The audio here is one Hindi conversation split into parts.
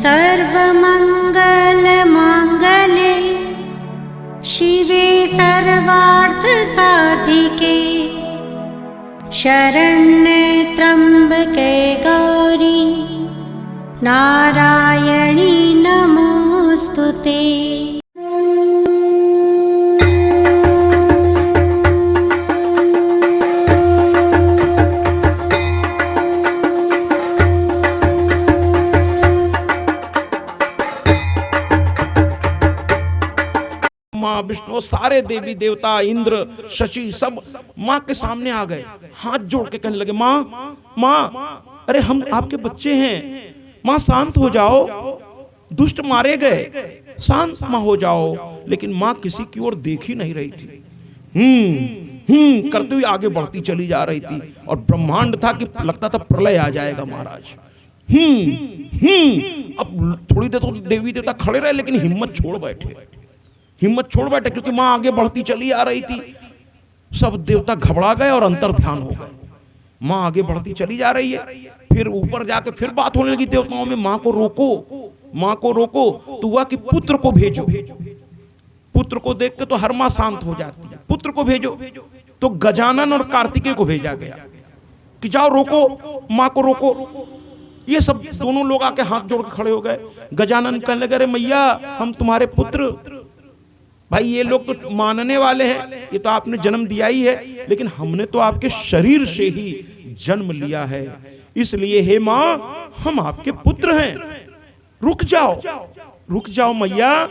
सर्वमङ्गलमाङ्गल्ये शिवे सर्वार्थसाधिके शरण्ये त्र्यम्बके गौरी नारायणी नमोऽस्तुते। माँ विष्णु सारे देवी देवता इंद्र शशि सब माँ के सामने आ गए, हाथ जोड़ के कहने लगे, माँ माँ अरे हम आपके बच्चे हैं, माँ शांत हो जाओ, दुष्ट मारे गए, शांत माँ हो जाओ। लेकिन माँ किसी की ओर देख ही नहीं रही थी, करते हुए आगे बढ़ती चली जा रही थी। और ब्रह्मांड था कि लगता था प्रलय आ जाएगा महाराज। अब थोड़ी देर तो देवी देवता खड़े रहे, लेकिन हिम्मत छोड़ बैठे क्योंकि माँ आगे बढ़ती चली आ रही थी। सब देवता घबरा गए और अंतर ध्यान हो गए। माँ आगे बढ़ती चली जा रही है, फिर ऊपर जाके फिर बात होने लगी देवताओं में, माँ को रोको। तो हुआ कि पुत्र को भेजो। पुत्र को देख के तो हर माँ शांत हो जाती है, पुत्र को भेजो। तो गजानन और कार्तिकेय को भेजा गया कि जाओ रोको, माँ को रोको। ये सब दोनों लोग आके हाथ जोड़ के खड़े हो गए। गजानन कहने लगे, अरे मैया हम तुम्हारे पुत्र, भाई ये लोग तो मानने वाले हैं, ये तो आपने जन्म दिया ही है, लेकिन हमने तो आपके शरीर से ही जन्म लिया है, इसलिए हे माँ हम आपके पुत्र हैं, रुक जाओ मैया।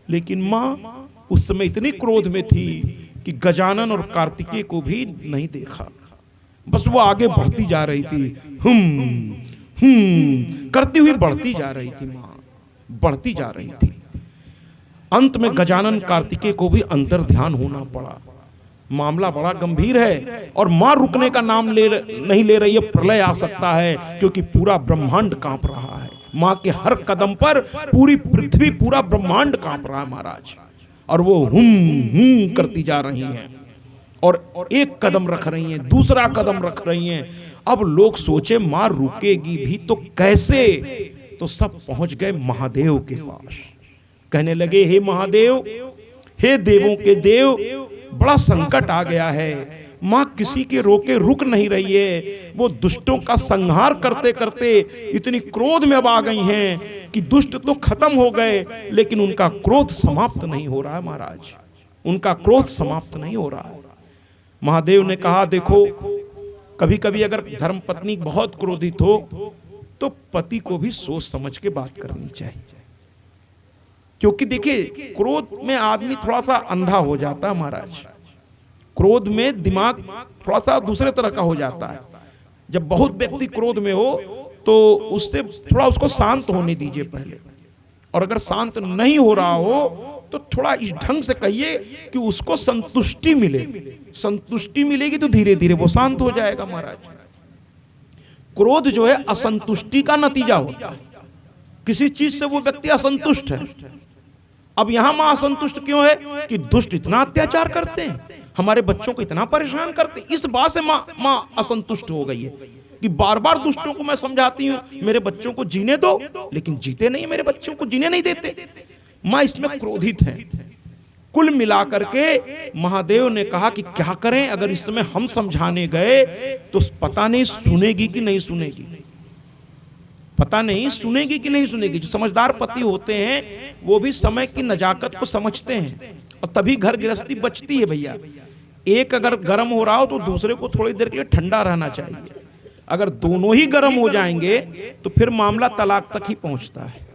लेकिन माँ उस समय इतनी क्रोध में थी कि गजानन और कार्तिकेय को भी नहीं देखा, बस वो आगे बढ़ती जा रही थी, करती हुई बढ़ती जा रही थी, माँ बढ़ती जा रही थी। अंत में गजानन कार्तिकेय को भी अंतर ध्यान होना पड़ा। मामला बड़ा गंभीर है और मां रुकने का नाम नहीं ले रही है, प्रलय आ सकता है क्योंकि पूरा ब्रह्मांड कांप रहा है। मां के हर कदम पर पूरी पृथ्वी, पूरा ब्रह्मांड कांप रहा है महाराज। और वो हुम करती जा रही हैं और एक कदम रख रही हैं, दूसरा कदम रख रही हैं। अब लोग सोचे मां रुकेगी भी तो कैसे, तो सब पहुंच गए महादेव के पास। कहने लगे, हे महादेव, हे देवों के देव, बड़ा संकट आ गया है, मां किसी के रोके रुक नहीं रही है। वो दुष्टों का संहार करते करते इतनी क्रोध में अब आ गई हैं कि दुष्ट तो खत्म हो गए, लेकिन उनका क्रोध समाप्त नहीं हो रहा है महाराज, उनका क्रोध समाप्त नहीं हो रहा है। महादेव ने कहा, देखो कभी कभी अगर धर्मपत्नी बहुत क्रोधित हो तो पति को भी सोच समझ के बात करनी चाहिए, क्योंकि देखिए क्रोध में आदमी थोड़ा सा अंधा हो जाता है महाराज। क्रोध में दिमाग थोड़ा सा दूसरे तरह का हो जाता है। जब बहुत व्यक्ति क्रोध में हो तो उससे थोड़ा उसको शांत होने दीजिए पहले, और अगर शांत नहीं हो रहा हो तो थोड़ा इस ढंग से कहिए कि उसको संतुष्टि मिले। संतुष्टि मिलेगी तो धीरे धीरे वो शांत हो जाएगा महाराज। क्रोध जो है असंतुष्टि का नतीजा होता है, किसी चीज से वो व्यक्ति असंतुष्ट है। अब यहां मां असंतुष्ट क्यों है कि दुष्ट इतना अत्याचार करते हैं, हमारे बच्चों को इतना परेशान करते हैं। इस बात से मां असंतुष्ट हो गई है कि बार बार दुष्टों को मैं समझाती हूं मेरे बच्चों को जीने दो, लेकिन जीते नहीं, मेरे बच्चों को जीने नहीं देते। मां इसमें क्रोधित है। कुल मिलाकर के महादेव ने कहा कि क्या करें, अगर इस समय हम समझाने गए तो पता नहीं सुनेगी कि नहीं सुनेगी, पता नहीं सुनेगी कि नहीं सुनेगी। जो समझदार पति होते हैं वो भी समय की नजाकत को समझते हैं और तभी घर गृहस्थी बचती है भैया। एक अगर गर्म हो रहा हो तो दूसरे को थोड़ी देर के लिए ठंडा रहना चाहिए। अगर दोनों ही गर्म हो जाएंगे तो फिर मामला तलाक तक ही पहुंचता है।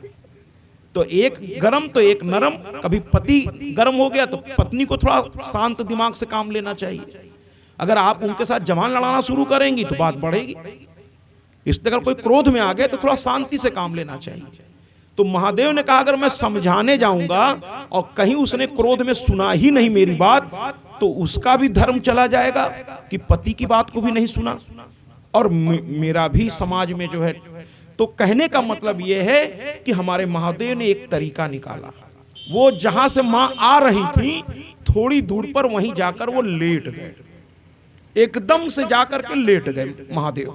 तो एक गर्म तो एक नरम, कभी पति गर्म हो गया तो पत्नी को थोड़ा शांत दिमाग से काम लेना चाहिए। अगर आप उनके साथ जवान लड़ाना शुरू करेंगी तो बात बढ़ेगी। इसलिए अगर कोई क्रोध में आ गए तो थोड़ा शांति से काम लेना चाहिए। तो महादेव ने कहा, अगर मैं समझाने जाऊंगा और कहीं उसने क्रोध में सुना ही नहीं मेरी बात, तो उसका भी धर्म चला जाएगा कि पति की बात को भी नहीं सुना, और मेरा भी समाज में जो है। तो कहने का मतलब यह है कि हमारे महादेव ने एक तरीका निकाला। वो जहां से मां आ रही थी थोड़ी दूर पर वहीं जाकर वो लेट गए, एकदम से जाकर के लेट गए महादेव,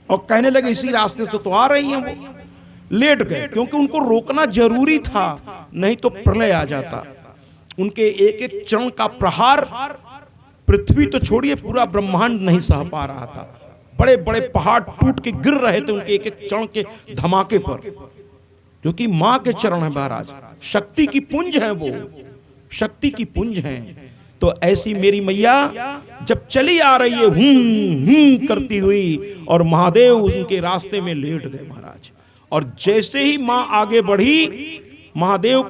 और कहने लगे इसी रास्ते से तो आ रही हैं वो। लेट गए, क्योंकि उनको रोकना जरूरी था, नहीं तो प्रलय आ जाता। उनके एक एक चरण का प्रहार पृथ्वी तो छोड़िए पूरा ब्रह्मांड नहीं सह पा रहा था। बड़े बड़े पहाड़ टूट के गिर रहे थे उनके एक एक चरण के धमाके पर, क्योंकि मां के चरण है महाराज, शक्ति की पुंज है, वो शक्ति की पुंज है। तो ऐसी मेरी मैया जब चली आ रही है करती हुई, और महादेव उनके रास्ते में लेट गए महाराज। और जैसे ही मां आगे बढ़ी, महादेव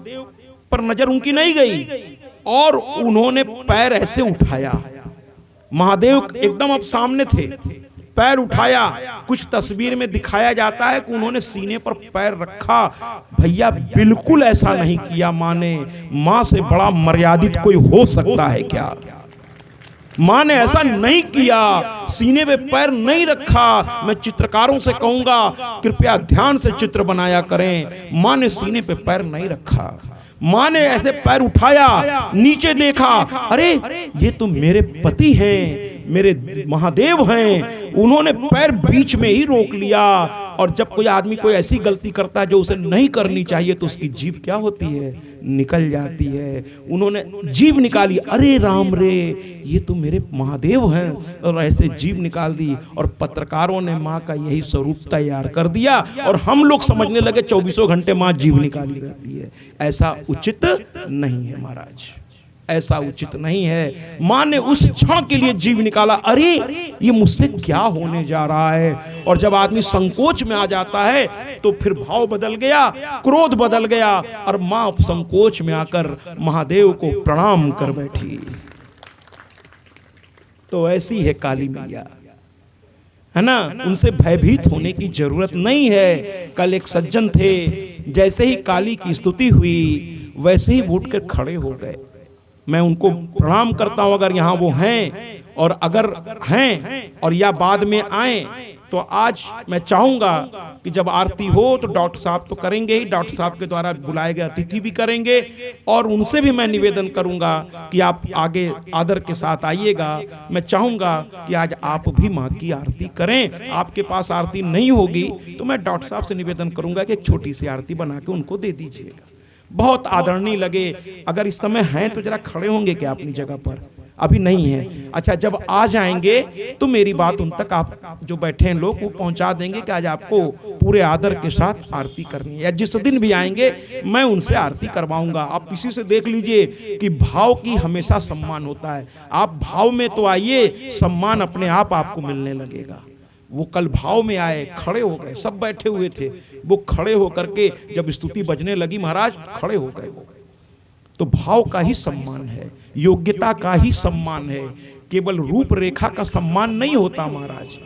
पर नजर उनकी नहीं गई और उन्होंने पैर ऐसे उठाया। महादेव एकदम अब सामने थे, पैर उठाया। कुछ तस्वीर में दिखाया जाता है कि उन्होंने सीने पर पैर रखा। भैया बिल्कुल ऐसा नहीं किया मां ने। मां से बड़ा मर्यादित कोई हो सकता है क्या? मां ने ऐसा नहीं किया, सीने पे पैर नहीं रखा। मैं चित्रकारों से कहूंगा कृपया ध्यान से चित्र बनाया करें। मां ने सीने पे पैर नहीं रखा, मां ने ऐसे पैर उठाया, नीचे देखा, अरे ये तो मेरे पति हैं, मेरे महादेव हैं। उन्होंने पैर बीच में ही रोक लिया। और जब कोई आदमी कोई ऐसी गलती करता है जो उसे नहीं करनी चाहिए, तो उसकी जीभ क्या होती है? निकल जाती है। उन्होंने जीभ निकाली, अरे राम रे, ये तो मेरे महादेव हैं, और ऐसे जीभ निकाल दी। और पत्रकारों ने माँ का यही स्वरूप तैयार कर दिया, और हम लोग समझने लगे 24 घंटे माँ जीभ निकाली रहती है। ऐसा उचित नहीं है महाराज, ऐसा उचित नहीं है। मां ने उस क्षण के लिए जीव निकाला, अरे ये मुझसे क्या होने जा रहा है। और जब आदमी संकोच में आ जाता है तो फिर भाव बदल गया, क्रोध बदल गया, और मां संकोच में आकर महादेव को प्रणाम कर बैठी। तो ऐसी है काली मैया, है ना। उनसे भयभीत होने की जरूरत नहीं है। कल एक सज्जन थे, जैसे ही काली की स्तुति हुई वैसे ही उठ कर खड़े हो गए। मैं उनको प्रणाम करता हूं, अगर यहाँ वो हैं, और अगर हैं और या बाद में आए, तो आज मैं चाहूंगा कि जब आरती हो तो डॉक्टर साहब तो करेंगे ही, डॉक्टर साहब के द्वारा बुलाए गए अतिथि भी करेंगे, और उनसे भी मैं निवेदन करूंगा कि आप आगे आदर के साथ आइएगा। मैं चाहूंगा कि आज आप भी माँ की आरती करें। आपके पास आरती नहीं होगी तो मैं डॉक्टर साहब से निवेदन करूंगा कि एक छोटी सी आरती बना के उनको दे दीजिएगा, बहुत आदरणीय लगे। अगर इस समय हैं तो जरा खड़े होंगे क्या अपनी जगह पर? अभी नहीं है, अच्छा जब आ जाएंगे तो मेरी बात उन तक आप जो बैठे हैं लोग वो पहुंचा देंगे कि आज आपको पूरे आदर के साथ आरती करनी है, या जिस दिन भी आएंगे मैं उनसे आरती करवाऊंगा। आप इसी से देख लीजिए कि भाव की हमेशा सम्मान होता है। आप भाव में तो आइए, सम्मान अपने आप आपको मिलने लगेगा। वो कल भाव में आए, खड़े हो गए, सब बैठे हुए थे, वो खड़े होकर के जब स्तुति बजने लगी महाराज खड़े हो गए। तो भाव का ही सम्मान है, योग्यता का ही सम्मान है। केवल रूप रेखा का सम्मान नहीं होता महाराज,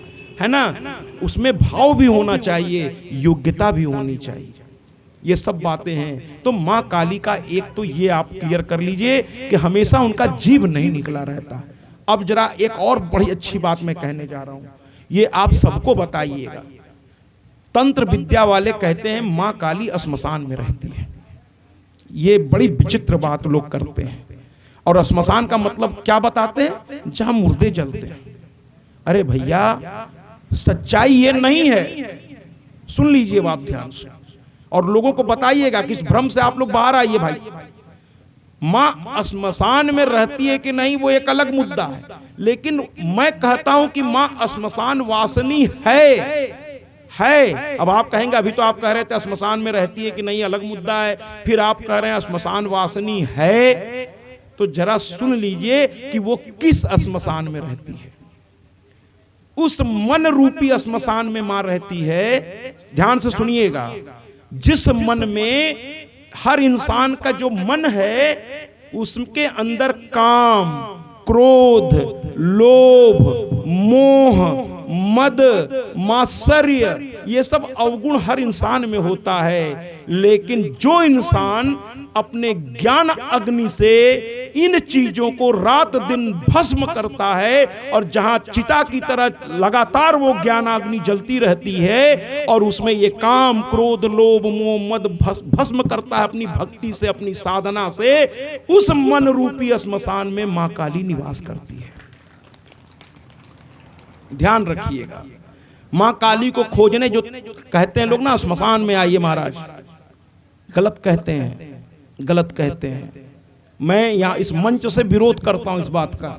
है ना। उसमें भाव भी होना चाहिए, योग्यता भी होनी चाहिए। ये सब बातें हैं। तो माँ काली का एक तो ये आप क्लियर कर लीजिए कि हमेशा उनका जीभ नहीं निकला रहता। अब जरा एक और बड़ी अच्छी बात मैं कहने जा रहा हूं, ये आप सबको बताइएगा। तंत्र विद्या वाले कहते हैं मां काली श्मशान में रहती है। ये बड़ी विचित्र बात लोग करते हैं। और श्मशान का मतलब क्या बताते हैं? जहां मुर्दे जलते हैं। अरे भैया सच्चाई ये नहीं है, सुन लीजिए बात ध्यान से, और लोगों को बताइएगा कि इस भ्रम से आप लोग बाहर आइए। भाई मां श्मशान में रहती है कि नहीं वो एक अलग मुद्दा है, लेकिन मैं कहता हूं कि मां श्मशान वासनी है। अब आप कहेंगे अभी तो आप कह रहे थे श्मशान में रहती है कि नहीं अलग मुद्दा है, फिर आप कह रहे हैं श्मशान वासनी है। तो जरा सुन लीजिए कि वो किस श्मशान में रहती है। उस मन रूपी श्मशान में मां रहती है। ध्यान से सुनिएगा, जिस मन में हर इंसान का जो मन है उसके अंदर काम, क्रोध, लोभ, मोह, मद, मात्सर्य, ये सब अवगुण हर इंसान में होता है। लेकिन जो इंसान अपने ज्ञान अग्नि से इन चीजों को रात दिन भस्म करता है, और जहां चिता की तरह लगातार वो ज्ञानाग्नि जलती रहती है, और उसमें ये काम, क्रोध, लोभ, मोह, मद भस्म करता है अपनी भक्ति से, अपनी साधना से, उस मन रूपी श्मशान में मां काली निवास करती है। ध्यान रखिएगा। माँ काली को खोजने जो कहते हैं लोग ना श्मशान में आइए महाराज, गलत कहते हैं, गलत कहते हैं। मैं यहाँ इस मंच से विरोध करता हूँ इस बात का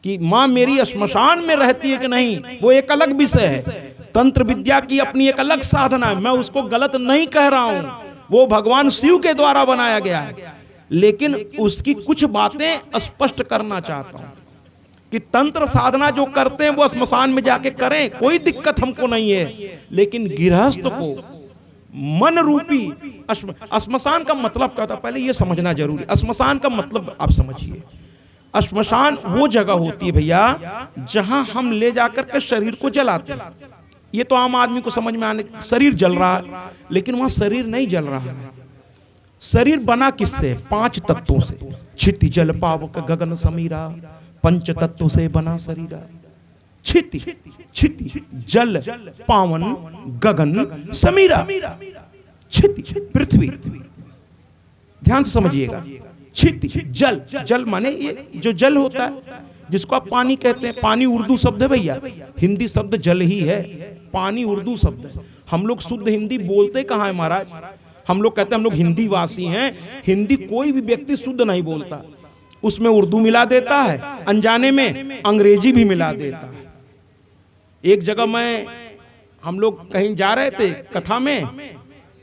कि माँ मेरी श्मशान में रहती है कि नहीं, वो एक अलग विषय है। तंत्र विद्या की अपनी एक अलग साधना है, मैं उसको गलत नहीं कह रहा हूँ, वो भगवान शिव के द्वारा बनाया गया है। लेकिन उसकी कुछ बातें स्पष्ट करना चाहता हूँ कि तंत्र साधना जो करते हैं वो श्मशान में जाके करें, कोई दिक्कत हमको नहीं है। लेकिन गृहस्थ को मन रूपी श्मशान का मतलब क्या होता है, पहले ये समझना जरूरी। श्मशान का मतलब आप समझिए, श्मशान वो जगह होती है भैया जहां हम ले जाकर के शरीर को जलाते हैं। ये तो आम आदमी को समझ में आने, शरीर जल रहा है, लेकिन वहां शरीर नहीं जल रहा है। शरीर बना किससे? 5 तत्वों से। क्षिति जल पावक गगन समीरा, 5 तत्वों से बना शरीरा। क्षिति जल पावन गगन समीरा। क्षिति पृथ्वी, ध्यान से समझिएगा। क्षिति जल, जल माने ये जो जल होता है जिसको आप पानी कहते हैं। पानी उर्दू शब्द है भैया, हिंदी शब्द जल ही है, पानी उर्दू शब्द है। हम लोग शुद्ध हिंदी बोलते कहाँ है महाराज? हम लोग कहते हैं हम लोग हिंदी वासी हैं। हिंदी कोई भी व्यक्ति शुद्ध नहीं बोलता, उसमें उर्दू मिला देता है, अनजाने में अंग्रेजी भी मिला देता है। एक जगह हम लोग कहीं जा रहे थे कथा में,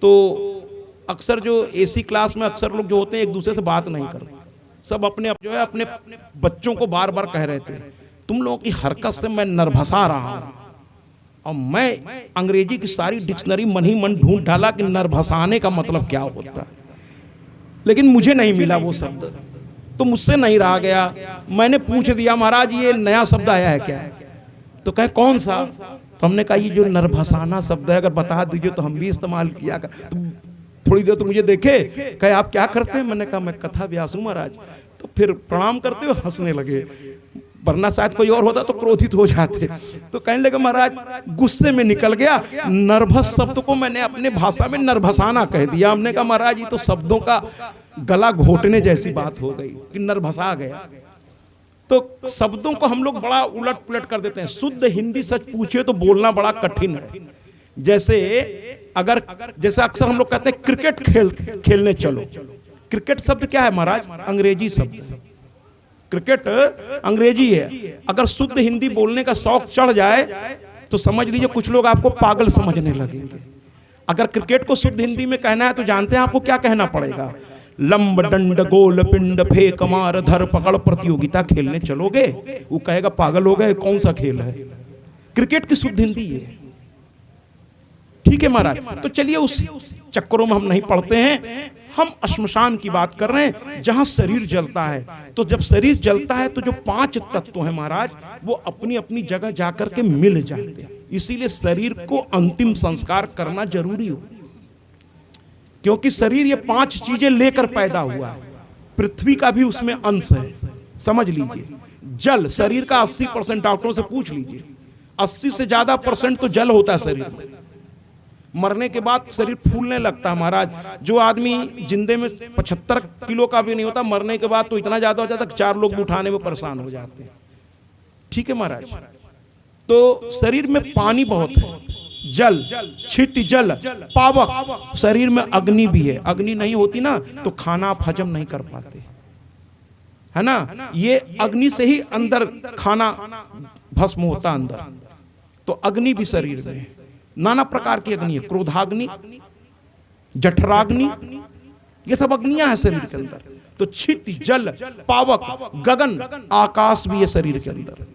तो अक्सर जो एसी क्लास में अक्सर लोग जो होते हैं एक दूसरे से बात नहीं करते, सब अपने जो है अपने बच्चों को बार बार कह रहे थे तुम लोगों की हरकत से मैं नरभसा रहा हूं। और मैं अंग्रेजी की सारी डिक्शनरी मन ही मन ढूंढ डाला कि नरभसाने का मतलब क्या होता है, लेकिन मुझे नहीं मिला वो शब्द, तो मुझसे नहीं रहा गया। मैंने पूछ दिया महाराज ये नया शब्द आया है क्या? तो कहे कौन सा? तो हमने कहा ये जो नरभसाना शब्द है अगर बता दीजिए तो हम भी इस्तेमाल किया कर। तो थोड़ी देर तो मुझे देखे, कहे आप क्या करते हैं? मैंने कहा मैं कथा व्यास हूं महाराज। तो फिर प्रणाम करते हुए हंसने लगे, वरना शायद कोई और होता तो क्रोधित हो जाते। तो कहने लगे महाराज गुस्से में निकल गया, नर्भस शब्द को मैंने अपने भाषा में नरभसाना कह दिया। हमने कहा महाराज ये तो शब्दों का गला घोटने जैसी बात हो गई कि नरभसा गया। तो शब्दों को हम लोग बड़ा उलट पुलट कर देते हैं। शुद्ध हिंदी सच पूछिए तो बोलना बड़ा कठिन है। जैसे अक्सर हम लोग कहते हैं क्रिकेट खेलने चलो। क्रिकेट शब्द क्या है महाराज? अंग्रेजी शब्द है। क्रिकेट अंग्रेजी है। अगर शुद्ध हिंदी बोलने का शौक चढ़ जाए तो समझ लीजिए कुछ लोग आपको पागल समझने लगेंगे। अगर क्रिकेट को शुद्ध हिंदी में कहना है तो जानते हैं आपको क्या कहना पड़ेगा? लंब डंड गोल पिंड फेंक मार धर पकड़ प्रतियोगिता खेलने चलोगे? वो कहेगा पागल हो गए, कौन सा खेल है? क्रिकेट की शुद्ध हिंदी है। ठीक है महाराज, तो चलिए उस चक्करों में हम नहीं पढ़ते हैं। हम श्मशान की बात कर रहे हैं जहां शरीर जलता है। तो जब शरीर जलता है तो जो 5 तत्व हैं महाराज वो अपनी अपनी जगह जाकर के मिल जाते हैं। इसीलिए शरीर को अंतिम संस्कार करना जरूरी हो, क्योंकि शरीर ये 5 चीजें लेकर पैदा हुआ है। पृथ्वी का भी उसमें अंश है, समझ लीजिए। जल शरीर का 80% डॉक्टरों से पूछ लीजिए, 80 से ज्यादा % तो जल होता है शरीर में। मरने के बाद शरीर फूलने लगता है महाराज। जो आदमी जिंदे में 75 किलो का भी नहीं होता, मरने के बाद तो इतना ज्यादा हो जाता है कि 4 लोग उठाने में परेशान हो जाते हैं। ठीक है महाराज, तो शरीर में पानी बहुत है, जल, क्षिति जल पावक। शरीर में अग्नि भी है। अग्नि नहीं होती ना तो खाना आप हजम नहीं कर पाते, है ना? ये अग्नि से ही अंदर खाना भस्म होता अंदर। तो अग्नि भी शरीर में है, नाना प्रकार की अग्नि है। क्रोधाग्नि, जठराग्नि, ये सब अग्नियां हैं शरीर के अंदर। तो क्षिति जल पावक गगन आकाश भी है शरीर के अंदर,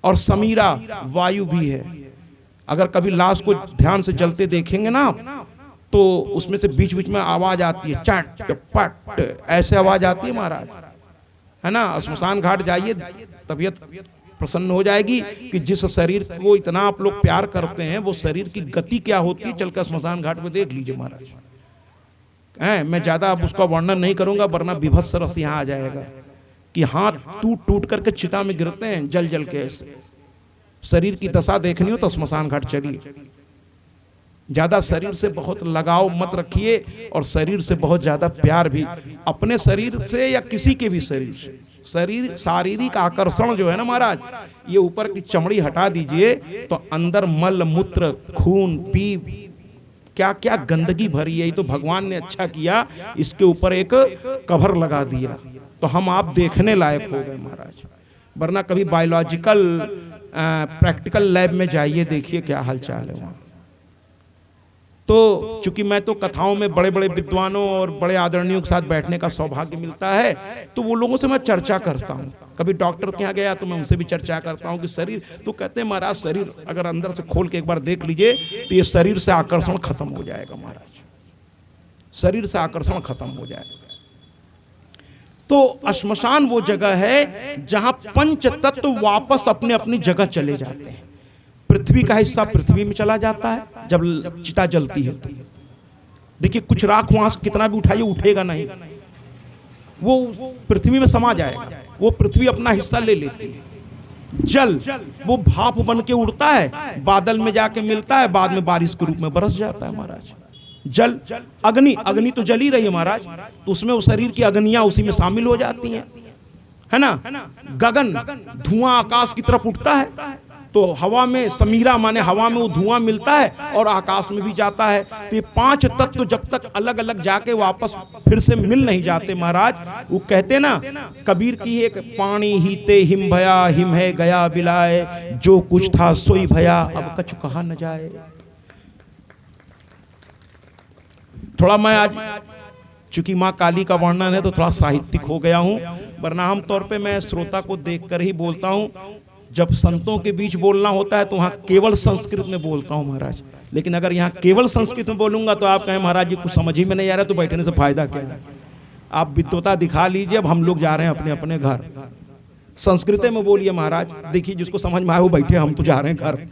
और समीरा वायु भी है। अगर कभी लाश को ध्यान से जलते देखेंगे ना तो उसमें से बीच बीच में आवाज आती है, चट पट ऐसे आवाज आती है महाराज, है ना? श्मशान घाट जाइए, तबीयत प्रसन्न हो जाएगी कि जिस शरीर को इतना आप लोग प्यार करते हैं वो शरीर की गति क्या होती है, चलकर श्मशान घाट में देख लीजिए महाराज। मैं ज्यादा अब उसका वर्णन नहीं करूंगा वरना विभत्स रस यहाँ आ जाएगा कि हाथ टूट टूट करके चिता में गिरते हैं जल जल के। ऐसे शरीर की दशा देखनी हो तो श्मशान घाट चलिए। ज्यादा शरीर से बहुत लगाव मत रखिए, और शरीर से बहुत ज्यादा प्यार भी, अपने शरीर से या किसी के भी शरीर से। शरीर शारीरिक आकर्षण जो है ना महाराज, ये ऊपर की चमड़ी हटा दीजिए तो अंदर मल मूत्र खून पीप क्या क्या गंदगी भरी है। ये तो भगवान ने अच्छा किया, इसके ऊपर एक कवर लगा दिया तो हम आप देखने लायक हो गए महाराज। वरना कभी बायोलॉजिकल प्रैक्टिकल लैब में जाइए, देखिए क्या हालचाल है वहाँ। तो चूंकि मैं तो कथाओं में बड़े बड़े विद्वानों और बड़े आदरणीयों के साथ बैठने का सौभाग्य मिलता है, तो वो लोगों से मैं चर्चा करता हूँ। कभी डॉक्टर के यहाँ गया तो मैं उनसे भी चर्चा करता हूँ कि शरीर, तो कहते हैं महाराज शरीर अगर अंदर से खोल के एक बार देख लीजिए तो ये शरीर से आकर्षण खत्म हो जाएगा महाराज, शरीर से आकर्षण खत्म हो जाएगा। तो श्मशान वो जगह है जहां पंच तत्व वापस अपने अपनी जगह चले जाते हैं। पृथ्वी का हिस्सा पृथ्वी में चला जाता है जब चिता जलती है तो देखिए कुछ राख वहां से कितना भी उठाइए उठेगा नहीं, वो पृथ्वी में समा जाएगा, वो पृथ्वी अपना हिस्सा ले लेती है। जल वो भाप बन के उड़ता है, बादल में जाके मिलता है, बाद में बारिश के रूप में बरस जाता है महाराज। जल अग्नि, अग्नि तो जल ही रही है महाराज, तो उसमें वो शरीर की अग्नियां उसी में शामिल हो जाती हैं, है ना। गगन धुआं आकाश की तरफ उठता है तो हवा में समीरा माने हवा में वो धुआं मिलता है और आकाश में भी जाता है। तो ये पांच तत्व जब तक अलग अलग जाके वापस फिर से मिल नहीं जाते महाराज, वो कहते ना कबीर की एक पानी ही ते हिम भया, हिम है गया बिलाए, जो कुछ था सोई भया, अब कछु कहा न जाए। थोड़ा मैं आज चूंकि माँ काली का वर्णन है तो थोड़ा साहित्यिक हो गया हूँ, वरना आम तौर पे मैं श्रोता को देखकर ही बोलता हूँ। जब संतों के बीच बोलना होता है तो वहाँ केवल संस्कृत में बोलता हूँ महाराज, लेकिन अगर यहाँ केवल संस्कृत में बोलूंगा तो आप कहें महाराज जी कुछ समझ ही में नहीं आ रहा, तो बैठने से फायदा क्या है। आप विद्वता दिखा लीजिए, अब हम लोग जा रहे हैं अपने अपने घर, संस्कृत में बोलिए महाराज, देखिए जिसको समझ में आए वो बैठे, हम तो जा रहे हैं घर।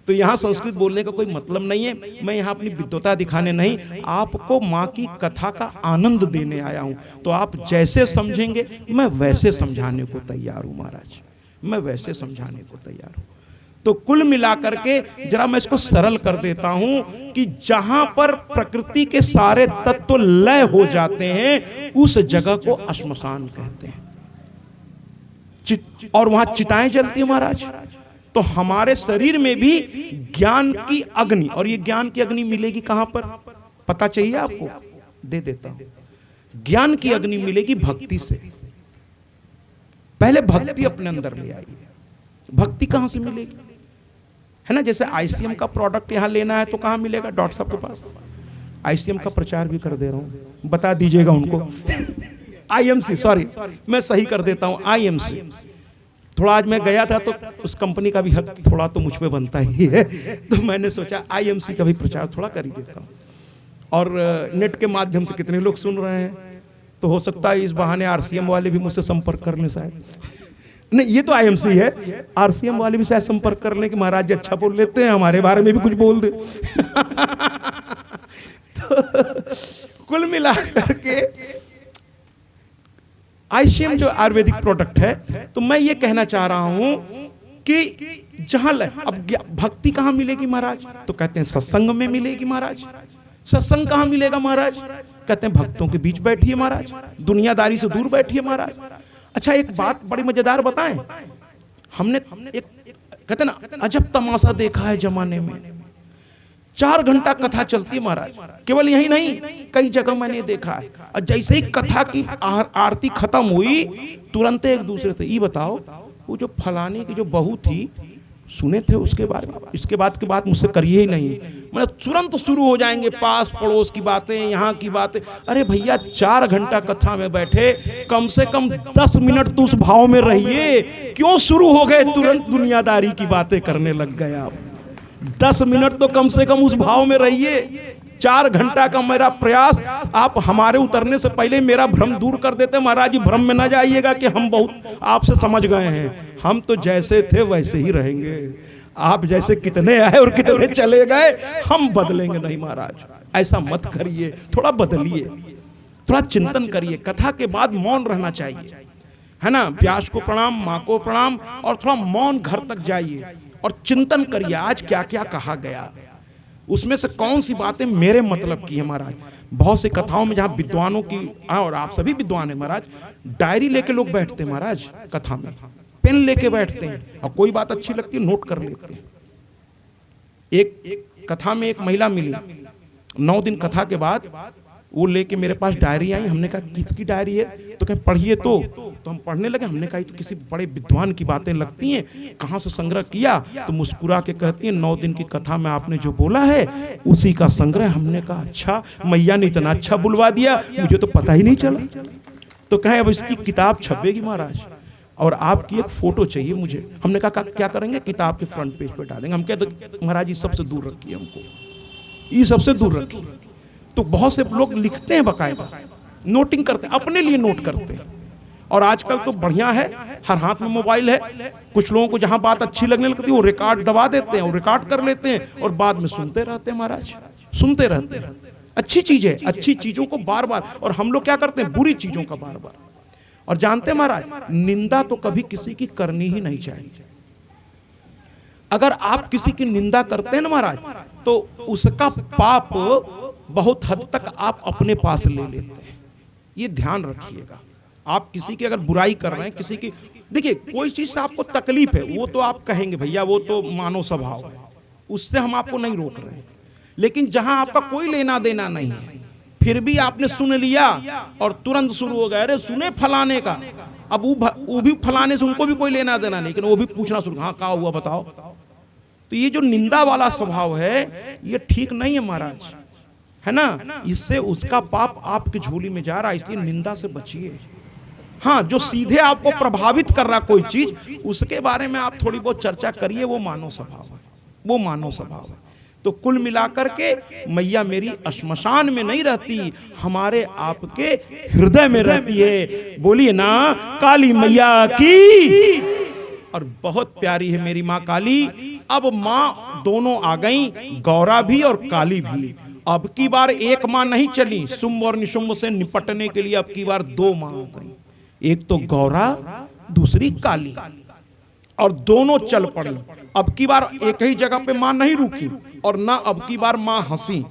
तो यहाँ संस्कृत बोलने का कोई मतलब नहीं है, मैं यहाँ अपनी विद्वता दिखाने नहीं, आपको माँ की कथा का आनंद देने आया हूँ। तो आप जैसे समझेंगे मैं वैसे समझाने को तैयार हूँ महाराज, मैं वैसे समझाने को तैयार हूँ। तो कुल मिलाकर के जरा मैं इसको सरल कर देता हूं कि जहां पर प्रकृति के सारे तत्व लय हो जाते हैं उस जगह को श्मशान कहते हैं। और वहां चिताएं जलती है महाराज। तो हमारे शरीर में भी ज्ञान की अग्नि, और ये ज्ञान की अग्नि मिलेगी कहां पर पता चाहिए आपको, दे देता हूं। ज्ञान की अग्नि मिलेगी भक्ति से। पहले भक्ति अपने अंदर ले आइए। भक्ति कहां से मिलेगी, है ना। जैसे आईसीएम का प्रोडक्ट यहां लेना है तो कहां मिलेगा, डॉक्टर साहब के पास। आईसीएम का प्रचार भी कर दे रहा हूं, बता दीजिएगा उनको। आईएमसी, सॉरी मैं सही कर देता हूं, आईएमसी। थोड़ा आज मैं गया था तो उस कंपनी का भी हक थोड़ा तो मुझ पे बनता ही है, तो मैंने सोचा आईएमसी का भी प्रचार थोड़ा कर ही देता हूं। और नेट के माध्यम से कितने लोग सुन रहे हैं, तो हो सकता है इस बहाने आरसीएम वाले भी मुझसे संपर्क करने शायद। नहीं, ये तो आईएमसी है, आरसीएम वाले भी शायद संपर्क कर लें कि महाराज जी अच्छा बोल लेते हैं, हमारे बारे में भी कुछ बोल दे। तो कुल मिलाकर के आईसीएम जो आयुर्वेदिक प्रोडक्ट है, तो मैं ये कहना चाह रहा हूं कि जहां अब भक्ति कहां मिलेगी महाराज, तो कहते हैं सत्संग में मिलेगी महाराज। सत्संग कहां मिलेगा महाराज, कहते हैं भक्तों के बीच बैठिए महाराज, दुनियादारी से दूर बैठिए महाराज। अच्छा एक बात बड़ी मजेदार बताएं, हमने एक कहते ना अजब तमाशा देखा है जमाने में। 4 घंटा कथा चलती है महाराज, केवल यही नहीं कई जगह मैंने देखा है। और जैसे ही कथा की आरती खत्म हुई तुरंत एक दूसरे से ये बताओ वो जो फलाने की जो बहू थी सुने थे उसके बारे में, इसके बाद की बात मुझसे करिए ही नहीं। मतलब तुरंत शुरू हो जाएंगे पास पड़ोस की बातें, यहाँ की बातें। अरे भैया 4 घंटा कथा में बैठे, कम से कम 10 मिनट तो उस भाव में रहिए, क्यों शुरू हो गए तुरंत दुनियादारी की बातें करने लग गए आप। 10 मिनट तो कम से कम उस भाव में रहिए। 4 घंटा का मेरा प्रयास, आप हमारे उतरने से पहले मेरा भ्रम दूर कर देते। महाराज जी भ्रम में ना जाइएगा कि हम बहुत आपसे समझ गए हैं, हम तो जैसे थे वैसे ही रहेंगे। आप जैसे कितने आए और कितने चले गए, हम बदलेंगे नहीं महाराज। ऐसा मत करिए, थोड़ा बदलिए, थोड़ा चिंतन करिए। कथा के बाद मौन रहना चाहिए, है ना। व्यास को प्रणाम, माँ को प्रणाम, और थोड़ा मौन घर तक जाइए और चिंतन करिए आज क्या क्या कहा गया। उसमें से कौन सी बातें मेरे मतलब की है महाराज। बहुत सी कथाओं में जहां विद्वानों की, और आप सभी विद्वान हैं महाराज, डायरी लेके लोग बैठते हैं महाराज, कथा में पेन लेके बैठते हैं और कोई बात अच्छी लगती है नोट कर लेते हैं। एक कथा में एक महिला मिली, 9 दिन कथा के बाद वो लेके मेरे पास डायरी आई। हमने कहा किसकी डायरी है? तो कहे पढ़िए। तो हम पढ़ने लगे। हमने कहा तो किसी बड़े विद्वान की बातें लगती हैं, कहाँ से संग्रह किया? तो मुस्कुरा के कहती है 9 दिन की कथा में आपने जो बोला है उसी का संग्रह। हमने कहा अच्छा, मैया ने इतना अच्छा बुलवा दिया, मुझे तो पता ही नहीं चला। तो कहे अब इसकी किताब छपेगी महाराज और आपकी एक फोटो चाहिए मुझे। हमने कहा क्या करेंगे? किताब के फ्रंट पेज पे डालेंगे। हम कहते महाराज ये सबसे दूर रखिए, हमको ये सबसे दूर रखिए। तो बहुत से लोग लिखते हैं बकायदा, नोटिंग करते हैं, अपने लिए नोट करते हैं। और आजकल तो बढ़िया है, हर हाथ में मोबाइल है। कुछ लोगों को जहां बात अच्छी लगने लगती है वो रिकॉर्ड दबा देते हैं और रिकॉर्ड कर लेते हैं और बाद में सुनते रहते हैं महाराज, सुनते रहते हैं। अच्छी चीज है, अच्छी चीजों को बार बार, और हम लोग क्या करते हैं बुरी चीजों का बार बार। और जानते हैं महाराज, निंदा तो कभी किसी की करनी ही नहीं चाहिए। अगर आप किसी की निंदा करते हैं ना महाराज, तो उसका पाप बहुत हद तक आप अपने पास ले लेते हैं। ये ध्यान रखिएगा। आप किसी की अगर बुराई कर रहे हैं, किसी की, देखिए कोई चीज से आपको तकलीफ है वो तो आप कहेंगे भैया वो तो मानव स्वभाव है, उससे हम आपको नहीं रोक रहे हैं। लेकिन जहां आपका कोई लेना देना नहीं है, फिर भी आपने सुन लिया और तुरंत शुरू हो गए, अरे सुने फलाने का। अब वो भी फलाने से उनको भी कोई लेना देना नहीं, लेकिन वो भी पूछना शुरू, हाँ क्या हुआ बताओ। तो ये जो निंदा वाला स्वभाव है ये ठीक नहीं है महाराज, है ना। इससे उसका पाप आपकी झोली में जा रहा है, इसलिए निंदा से बचिए। हाँ, जो सीधे आपको प्रभावित कर रहा कोई चीज, उसके बारे में आप थोड़ी बहुत चर्चा करिए, वो मानव स्वभाव है, वो मानव स्वभाव है। तो कुल मिलाकर के मैया मेरी श्मशान में नहीं रहती, हमारे आपके हृदय में रहती है। बोलिए ना काली मैया की। और बहुत प्यारी है मेरी माँ काली। अब माँ दोनों आ गई, गौरा भी और काली भी। अब की बार एक माँ नहीं चली, शुंभ और निशुंभ से निपटने के लिए अब की बार 2 माँ आ गई, एक तो गौरा दूसरी काली, और दोनों चल पड़ी। अब की बार एक ही जगह पे माँ नहीं रुकी, और ना अब की बार माँ हंसी।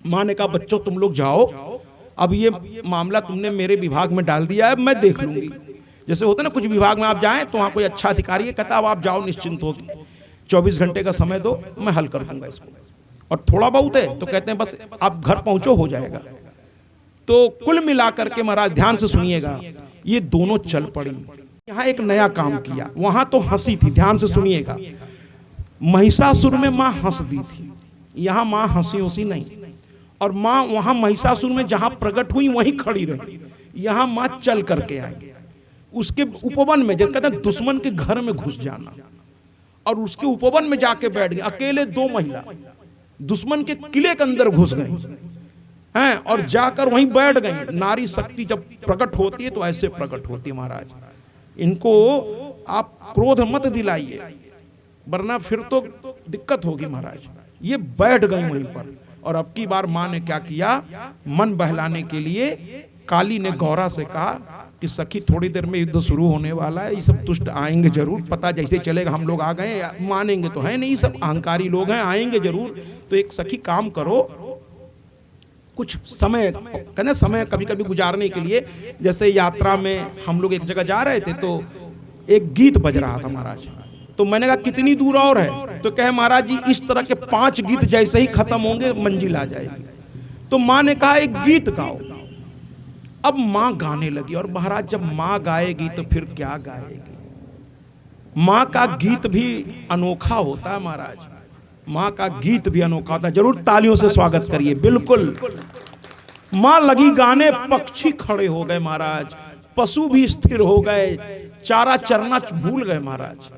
माँ ने कहा बच्चों तुम लोग जाओ, अब ये मामला तुमने मेरे विभाग में डाल दिया है, मैं देख लूंगी। जैसे होता है ना कुछ विभाग में आप जाएं तो वहां कोई अच्छा अधिकारी है, कहता अब आप जाओ निश्चिंत होकर, 24 घंटे का समय दो, मैं हल कर दूंगा इसको। और थोड़ा बहुत है तो कहते हैं बस आप घर पहुंचो हो जाएगा। तो कुल मिलाकर के महाराज ध्यान से सुनिएगा, ये दोनों चल पड़ी। यहाँ एक नया काम किया, वहां तो हंसी थी, ध्यान से सुनिएगा। महिषासुर में माँ हंस दी थी, यहाँ माँ हंसी उसी नहीं। और माँ वहां महिषासुर में जहां प्रकट हुई वहीं खड़ी रही, यहाँ माँ चल करके आई। उसके उपवन में, जैसे कहते हैं दुश्मन के घर में घुस जाना, और उसके उपवन में जाके बैठ गए। अकेले 2 महिला दुश्मन के किले के अंदर घुस गई हैं और जाकर वहीं बैठ गई। नारी शक्ति जब प्रकट होती है तो ऐसे प्रकट होती है महाराज। इनको आप क्रोध मत दिलाइए, वरना फिर तो दिक्कत होगी महाराज। ये बैठ गई वहीं पर। और अब की बार माँ ने क्या किया, मन बहलाने के लिए काली ने गौरा से कहा कि सखी थोड़ी देर में युद्ध शुरू होने वाला है, ये सब दुष्ट आएंगे जरूर, पता जैसे चलेगा हम लोग आ गए, मानेंगे तो है नहीं, सब अहंकारी लोग हैं, आएंगे जरूर। तो एक सखी काम करो, कुछ समय कहने समय कभी कभी गुजारने के लिए, जैसे यात्रा में हम लोग एक जगह जा रहे थे तो एक गीत बज रहा था महाराज। तो मैंने कहा कितनी दूर और है? तो कहे महाराज जी इस तरह के 5 गीत जैसे ही खत्म होंगे मंजिल आ जाएगी। तो माँ ने कहा एक गीत गाओ। अब माँ गाने लगी, और महाराज जब माँ गाएगी तो फिर क्या गाएगी। माँ का गीत भी अनोखा होता है महाराज, माँ का गीत भी अनोखा होता है। जरूर तालियों से स्वागत करिए। बिल्कुल माँ लगी गाने, पक्षी खड़े हो गए महाराज, पशु भी स्थिर हो गए, चारा चरना भूल गए महाराज।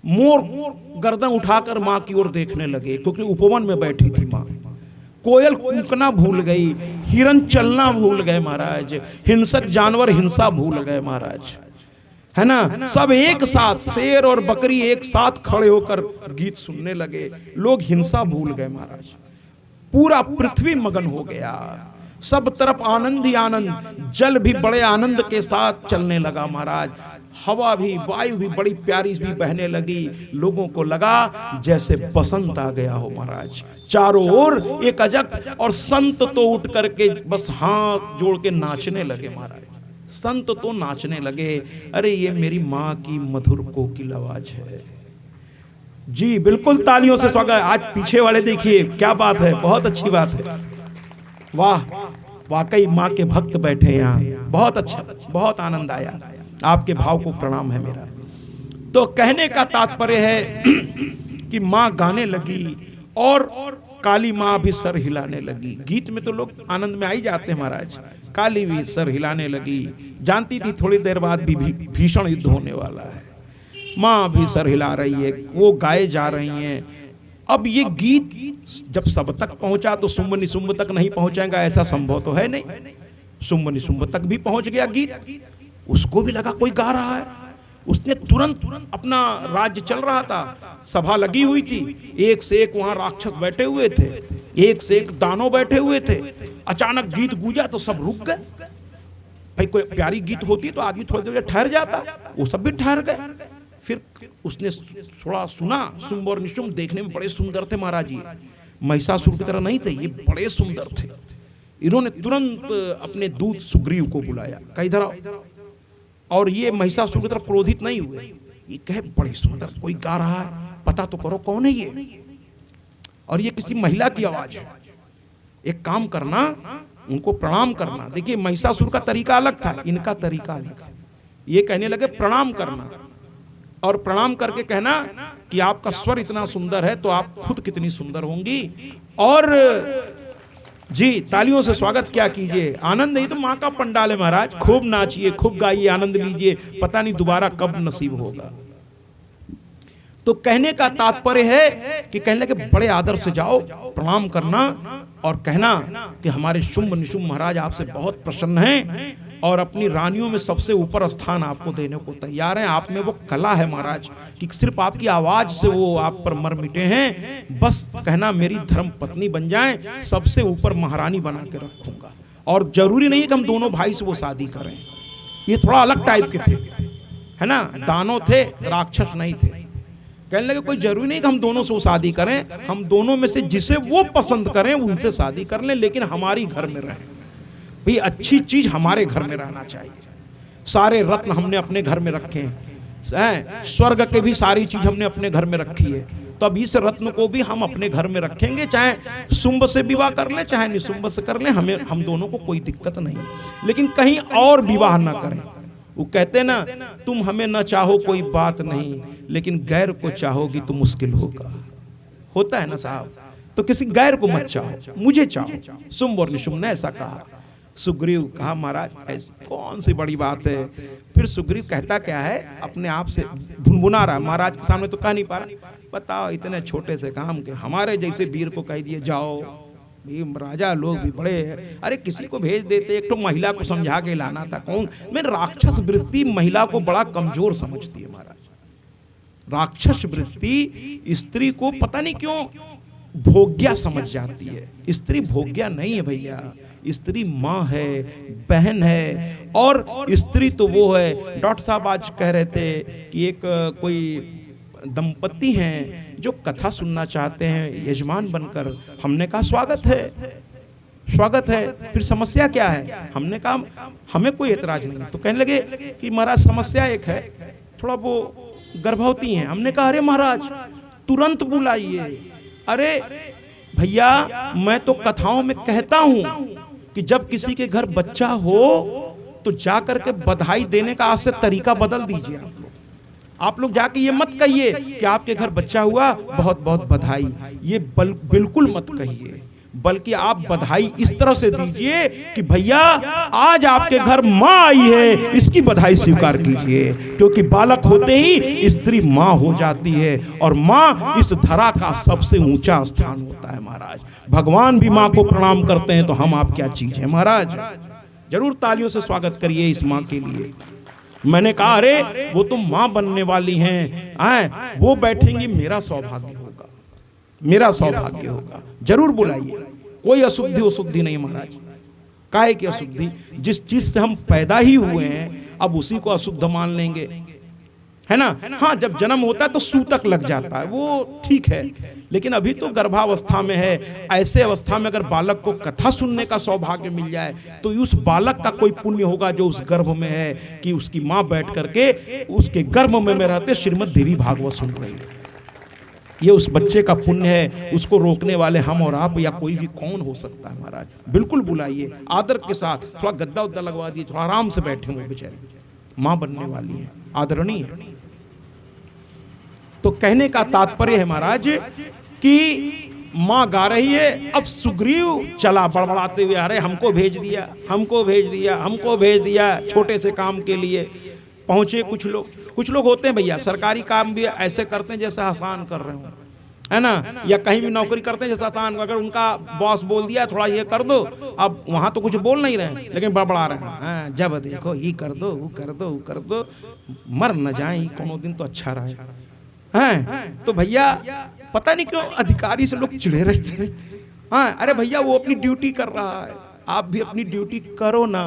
मोर गर्दन उठाकर माँ की ओर देखने लगे, क्योंकि उपवन में बैठी थी माँ। कोयल कूकना भूल गई, हिरन चलना भूल गए महाराज, हिंसक जानवर हिंसा भूल गए महाराज, है ना। सब एक साथ, शेर और बकरी एक साथ खड़े होकर गीत सुनने लगे। लोग हिंसा भूल गए महाराज। पूरा पृथ्वी मगन हो गया, सब तरफ आनंद ही आनंद। जल भी बड़े आनंद के साथ चलने लगा महाराज। हवा भी, वायु भी बड़ी प्यारी भी बहने लगी। लोगों को लगा जैसे बसंत आ गया हो महाराज। चारों ओर एक अजब, और संत तो उठ करके बस हाथ जोड़ के नाचने लगे महाराज। संत तो नाचने लगे, अरे ये मेरी माँ की मधुर कोकिल आवाज है। जी बिल्कुल, तालियों से स्वागत। आज पीछे वाले देखिए, क्या बात है, बहुत अच्छी बात है। वाह, वाकई माँ के भक्त बैठे हैं यहाँ, बहुत अच्छा, बहुत आनंद आया। आपके भाव को प्रणाम है मेरा। तो कहने का तात्पर्य है कि माँ गाने लगी और काली माँ भी सर हिलाने लगी। गीत में तो लोग आनंद में आ ही जाते हैं महाराज। काली भी सर हिलाने लगी, जानती थी थोड़ी देर बाद भी भीषण युद्ध होने वाला है। माँ भी सर हिला रही है, वो गाए जा रही हैं। अब ये गीत जब सब तक पहुंचा तो शुंभ निशुंभ तक नहीं पहुंचेगा, ऐसा संभव तो है नहीं। शुंभ निशुंभ तक भी पहुंच गया गीत। उसको भी लगा कोई गा रहा है। उसने तुरंत, अपना राज्य चल रहा था, सभा लगी हुई थी, एक से एक वहां राक्षस बैठे हुए थे, एक से एक दानव बैठे हुए थे। अचानक गीत गूंजा तो सब रुक गए। भाई कोई प्यारी गीत होती तो आदमी थोड़ी देर ठहर जाता, वो सब भी ठहर गए। फिर उसने थोड़ा सुना, शुंभ और निशुंभ देखने में बड़े सुंदर थे महाराज जी, महिषासुर की तरह नहीं थे, ये बड़े सुंदर थे। इन्होंने तुरंत अपने दूत सुग्रीव को बुलाया, कहा इधर आओ। और ये महिषासुर की तरफ क्रोधित नहीं हुए, ये कहे बड़े सुंदर कोई गा रहा है, पता तो करो कौन है ये, और ये किसी महिला की आवाज है। एक काम करना, उनको प्रणाम करना। देखिए महिषासुर का तरीका अलग था, इनका तरीका अलग है। ये कहने लगे प्रणाम करना, और प्रणाम करके कहना कि आपका स्वर इतना सुंदर है तो आप खुद कितनी सुंदर होंगी। और जी तालियों से स्वागत क्या कीजिए। आनंद ही तो माँ का पंडाल है महाराज, खूब नाचिए, खूब गाइए, आनंद लीजिए, पता नहीं दोबारा कब नसीब होगा। तो कहने का तात्पर्य है कि कहने लगे बड़े आदर से जाओ, प्रणाम करना और कहना कि हमारे शुंभ निशुंभ महाराज आपसे बहुत प्रसन्न हैं और अपनी रानियों में सबसे ऊपर स्थान आपको देने को तैयार हैं। आप में वो कला है महाराज कि सिर्फ आपकी आवाज से वो आप पर मर मिटे हैं। बस कहना मेरी धर्म पत्नी बन जाएं, सबसे ऊपर महारानी बना के रखूंगा। और जरूरी नहीं कि हम दोनों भाई से वो शादी करें, ये थोड़ा अलग टाइप के थे, है ना, दानव थे, राक्षस नहीं थे। कहने लगे कोई जरूरी नहीं कि हम दोनों से शादी करें, हम दोनों में से जिसे वो पसंद करें उनसे शादी कर लें, लेकिन हमारी घर में रहें। भाई अच्छी चीज हमारे घर में रहना चाहिए। सारे रत्न हमने अपने घर में रखे हैं, स्वर्ग के भी सारी चीज हमने अपने घर में रखी है, तो अब इस रत्न को भी हम अपने घर में रखेंगे। चाहे शुंभ से विवाह कर ले, चाहे निशुंभ से कर ले, हमें हम दोनों को कोई दिक्कत नहीं, लेकिन कहीं और विवाह ना करें। वो कहते ना, तुम हमें न चाहो कोई बात नहीं, लेकिन गैर को चाहोगी तो मुश्किल होगा। होता है ना साहब, तो किसी गैर को मत चाहो, मुझे चाहो। शुंभ और निशुंभ ने ऐसा कहा। सुग्रीव कहा महाराज ऐसी कौन सी बड़ी बात है। फिर सुग्रीव कहता क्या है, अपने आप से भुनभुना रहा, महाराज के सामने तो कह नहीं पा रहा। बताओ इतने छोटे से काम के हमारे जैसे वीर को कह दिए जाओ, ये राजा लोग भी बड़े हैं। अरे किसी को भेज देते, एक तो महिला को समझा के लाना था। कौन मैं, राक्षस वृत्ति महिला को बड़ा कमजोर समझती है महाराज। राक्षस वृत्ति स्त्री को पता नहीं क्यों भोग्या समझ जाती है। स्त्री भोग्या नहीं है भैया, स्त्री माँ है, बहन है। और स्त्री तो वो है, डॉक्टर साहब आज कह रहे थे कि एक कोई दंपति हैं जो कथा सुनना चाहते हैं यजमान बनकर। हमने कहा स्वागत है, स्वागत है। फिर समस्या क्या है? हमने कहा हमें कोई एतराज नहीं। तो कहने लगे कि महाराज समस्या एक है, थोड़ा वो गर्भवती हैं। हमने कहा अरे महाराज तुरंत बुलाइए। अरे भैया मैं तो कथाओं में कहता हूं कि जब किसी के घर बच्चा हो तो जाकर के बधाई देने का आज से तरीका बदल दीजिए। आप लोग जाके ये मत कहिए कि आपके घर बच्चा हुआ बहुत बहुत बधाई, ये बिल्कुल मत कहिए, बल्कि आप बधाई इस तरह से दीजिए कि भैया आज आपके घर माँ आई है, इसकी बधाई स्वीकार कीजिए। क्योंकि बालक होते ही स्त्री माँ हो जाती है और माँ इस धरा का सबसे ऊंचा स्थान होता है महाराज। भगवान भी माँ को प्रणाम करते हैं, तो हम आप क्या चीज है महाराज। जरूर तालियों से स्वागत करिए इस माँ के लिए। मैंने कहा अरे वो तो माँ बनने वाली हैं, वो बैठेंगी, मेरा सौभाग्य होगा, मेरा सौभाग्य होगा। जरूर बुलाइए, कोई अशुद्धि अशुद्धि नहीं महाराज। काहे की अशुद्धि? जिस चीज से हम पैदा ही हुए हैं अब उसी को अशुद्ध मान लेंगे, है ना? हाँ, जब जन्म होता है तो सूतक लग जाता है, वो ठीक है, लेकिन अभी तो गर्भावस्था में है। ऐसे अवस्था में अगर बालक को कथा सुनने का सौभाग्य मिल जाए तो उस बालक का कोई पुण्य होगा जो उस गर्भ में है, कि उसकी माँ बैठ करके उसके गर्भ में रहते श्रीमद् देवी भागवत सुन रही है। ये उस बच्चे का पुण्य है, उसको रोकने वाले हम और आप या कोई भी कौन हो सकता है महाराज? बिल्कुल बुलाइए आदर के साथ, थोड़ा गद्दा उद्दा लगवा दिए, थोड़ा आराम से बैठे हुए बेचारे, माँ बनने वाली है, आदरणीय है। तो कहने का तात्पर्य है महाराज कि मां गा रही है, अब सुग्रीव चला बड़बड़ाते हुए, अरे हमको भेज दिया, हमको भेज दिया, हमको भेज दिया छोटे से काम के लिए। पहुंचे कुछ लोग होते हैं भैया, सरकारी काम भी ऐसे करते हैं जैसे आसान कर रहे हो, है ना? या कहीं भी नौकरी करते हैं जैसे आसान, अगर उनका बॉस बोल दिया थोड़ा ये कर दो, अब वहां तो कुछ बोल नहीं रहे लेकिन बड़बड़ा रहे हैं, हाँ, जब देखो ये कर दो, वो कर दो, वो कर दो, मर न जाए कोनो दिन तो अच्छा रहे हैं। तो भैया पता नहीं क्यों अधिकारी से लोग चिढ़े रहते हैं। हाँ, अरे भैया वो अपनी ड्यूटी कर रहा है, आप भी अपनी ड्यूटी करो ना।